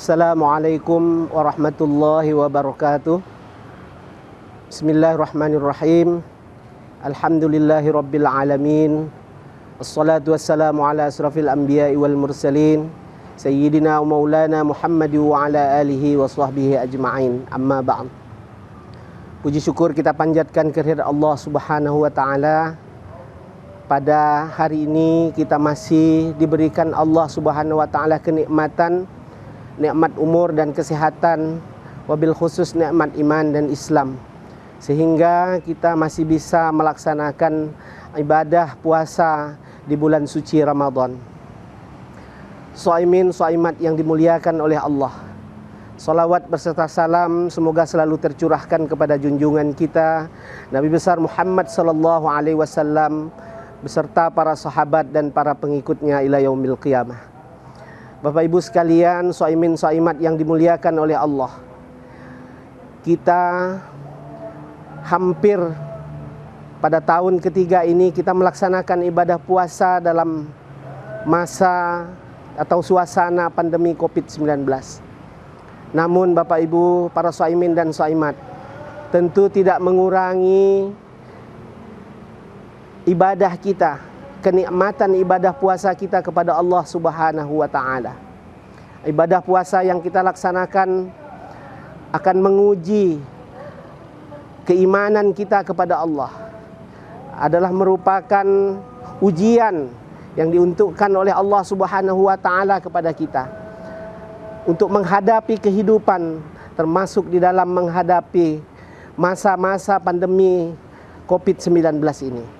Assalamualaikum warahmatullahi wabarakatuh. Bismillahirrahmanirrahim. Alhamdulillahi rabbil alamin. Assalatu wassalamu ala asrafil anbiya'i wal mursalin Sayyidina wa maulana Muhammad wa ala alihi wa sahbihi ajma'in. Amma ba'd. Puji syukur kita panjatkan kehadirat Allah subhanahu wa ta'ala. Pada hari ini kita masih diberikan Allah subhanahu wa ta'ala kenikmatan, nikmat umur dan kesehatan, wabil khusus nikmat iman dan Islam, sehingga kita masih bisa melaksanakan ibadah puasa di bulan suci Ramadan. Shaimin shaimat yang dimuliakan oleh Allah, salawat berserta salam semoga selalu tercurahkan kepada junjungan kita Nabi besar Muhammad sallallahu alaihi wasallam beserta para sahabat dan para pengikutnya ila yaumil qiyamah. Bapak Ibu sekalian, shaimin shaimat yang dimuliakan oleh Allah, kita hampir pada tahun ketiga ini kita melaksanakan ibadah puasa dalam masa atau suasana pandemi COVID-19. Namun Bapak Ibu, para shaimin dan shaimat, tentu tidak mengurangi ibadah kita, kenikmatan ibadah puasa kita kepada Allah subhanahu wa ta'ala. Ibadah puasa yang kita laksanakan akan menguji keimanan kita kepada Allah, adalah merupakan ujian yang diuntukkan oleh Allah subhanahu wa ta'ala kepada kita untuk menghadapi kehidupan, termasuk di dalam menghadapi masa-masa pandemi COVID-19 ini.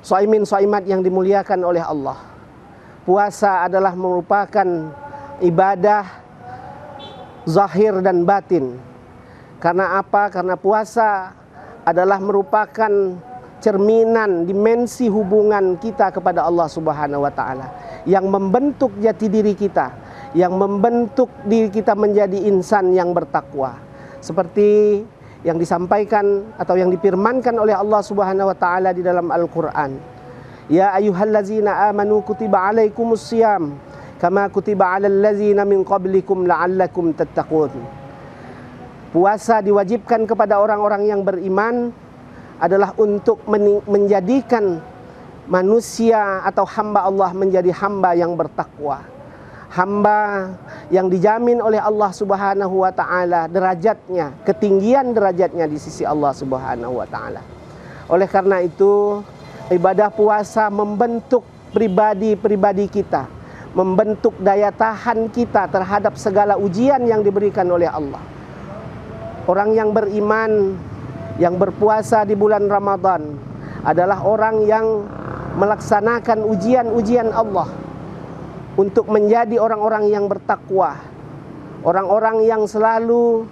Shaimin shaimat yang dimuliakan oleh Allah, puasa adalah merupakan ibadah zahir dan batin. Karena apa? Karena puasa adalah merupakan cerminan dimensi hubungan kita kepada Allah subhanahu wa ta'ala, yang membentuk jati diri kita, yang membentuk diri kita menjadi insan yang bertakwa, seperti yang disampaikan atau yang difirmankan oleh Allah subhanahu wa ta'ala di dalam Al-Quran. Ya ayyuhallazina amanu kutiba alaikumusiyam kama kutiba alal ladzina min qablikum la'allakum tattaqun. Puasa diwajibkan kepada orang-orang yang beriman adalah untuk menjadikan manusia atau hamba Allah menjadi hamba yang bertakwa, hamba yang dijamin oleh Allah subhanahu wa ta'ala derajatnya, ketinggian derajatnya di sisi Allah subhanahu wa ta'ala. Oleh karena itu, ibadah puasa membentuk pribadi-pribadi kita, membentuk daya tahan kita terhadap segala ujian yang diberikan oleh Allah. Orang yang beriman, yang berpuasa di bulan Ramadan adalah orang yang melaksanakan ujian-ujian Allah untuk menjadi orang-orang yang bertakwa, orang-orang yang selalu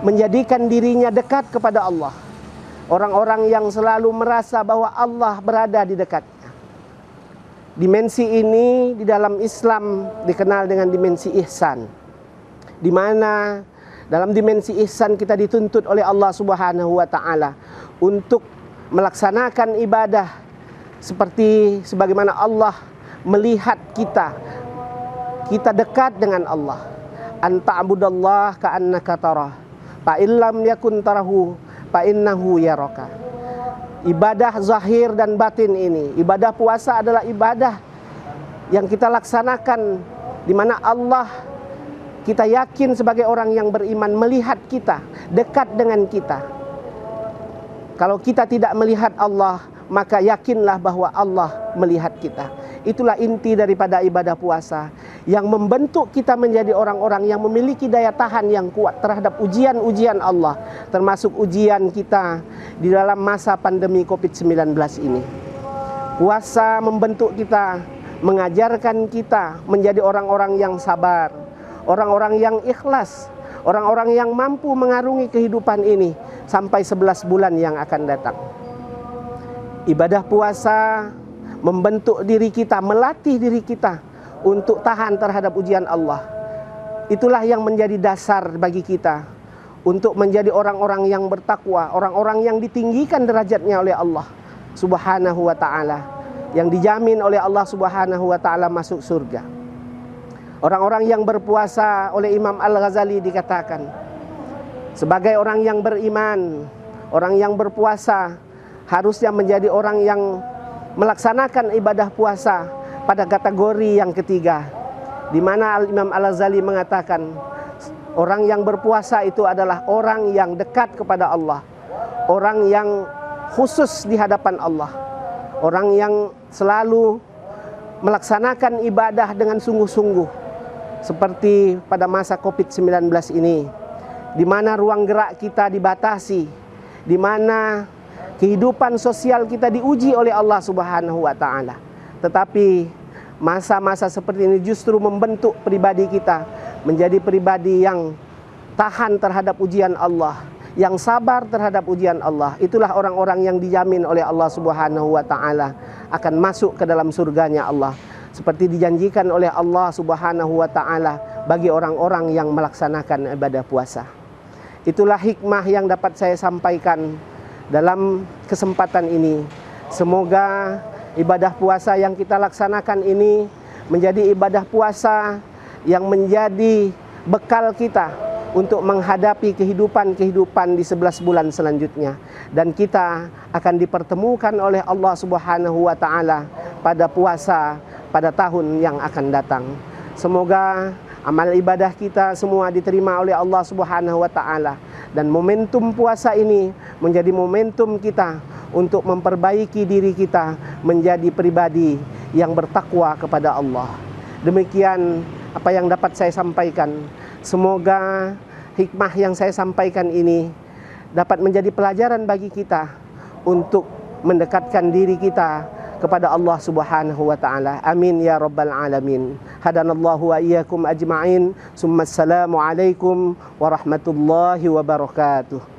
menjadikan dirinya dekat kepada Allah, orang-orang yang selalu merasa bahwa Allah berada di dekatnya. Dimensi ini di dalam Islam dikenal dengan dimensi ihsan, di mana dalam dimensi ihsan kita dituntut oleh Allah subhanahu wa ta'ala untuk melaksanakan ibadah sebagaimana Allah melihat kita dekat dengan Allah. Anta abudallah ka'annaka tarah, fa illam yakun tarahu fa innahu yaraka. Ibadah zahir dan batin ini, ibadah puasa adalah ibadah yang kita laksanakan di mana Allah, kita yakin sebagai orang yang beriman, melihat kita, dekat dengan kita. Kalau kita tidak melihat Allah, maka yakinlah bahwa Allah melihat kita. Itulah inti daripada ibadah puasa, yang membentuk kita menjadi orang-orang yang memiliki daya tahan yang kuat terhadap ujian-ujian Allah, termasuk ujian kita di dalam masa pandemi COVID-19 ini. Puasa membentuk kita, mengajarkan kita menjadi orang-orang yang sabar, orang-orang yang ikhlas, orang-orang yang mampu mengarungi kehidupan ini sampai 11 bulan yang akan datang. Ibadah puasa membentuk diri kita, melatih diri kita untuk tahan terhadap ujian Allah. Itulah yang menjadi dasar bagi kita untuk menjadi orang-orang yang bertakwa, orang-orang yang ditinggikan derajatnya oleh Allah subhanahu wa ta'ala, yang dijamin oleh Allah subhanahu wa ta'ala masuk surga. Orang-orang yang berpuasa oleh Imam Al-Ghazali dikatakan sebagai orang yang beriman, orang yang berpuasa harusnya menjadi orang yang melaksanakan ibadah puasa pada kategori yang ketiga, di mana Imam Al-Ghazali mengatakan orang yang berpuasa itu adalah orang yang dekat kepada Allah, orang yang khusus di hadapan Allah, orang yang selalu melaksanakan ibadah dengan sungguh-sungguh. Seperti pada masa COVID-19 ini, di mana ruang gerak kita dibatasi, di mana kehidupan sosial kita diuji oleh Allah Subhanahu wa Ta'ala. Tetapi masa-masa seperti ini justru membentuk pribadi kita menjadi pribadi yang tahan terhadap ujian Allah, yang sabar terhadap ujian Allah. Itulah orang-orang yang dijamin oleh Allah Subhanahu wa Ta'ala akan masuk ke dalam surganya Allah, seperti dijanjikan oleh Allah Subhanahu wa Ta'ala bagi orang-orang yang melaksanakan ibadah puasa. Itulah hikmah yang dapat saya sampaikan dalam kesempatan ini. Semoga ibadah puasa yang kita laksanakan ini menjadi ibadah puasa yang menjadi bekal kita untuk menghadapi kehidupan-kehidupan di 11 bulan selanjutnya. Dan kita akan dipertemukan oleh Allah Subhanahu wa Ta'ala pada puasa pada tahun yang akan datang. Semoga amal ibadah kita semua diterima oleh Allah Subhanahu wa Ta'ala, dan momentum puasa ini menjadi momentum kita untuk memperbaiki diri kita menjadi pribadi yang bertakwa kepada Allah. Demikian apa yang dapat saya sampaikan. Semoga hikmah yang saya sampaikan ini dapat menjadi pelajaran bagi kita untuk mendekatkan diri kita kepada Allah Subhanahu wa Ta'ala. Amin ya rabbal alamin. Hadanallahu wa iyyakum ajma'in. Summa assalamu alaikum warahmatullahi wabarakatuh.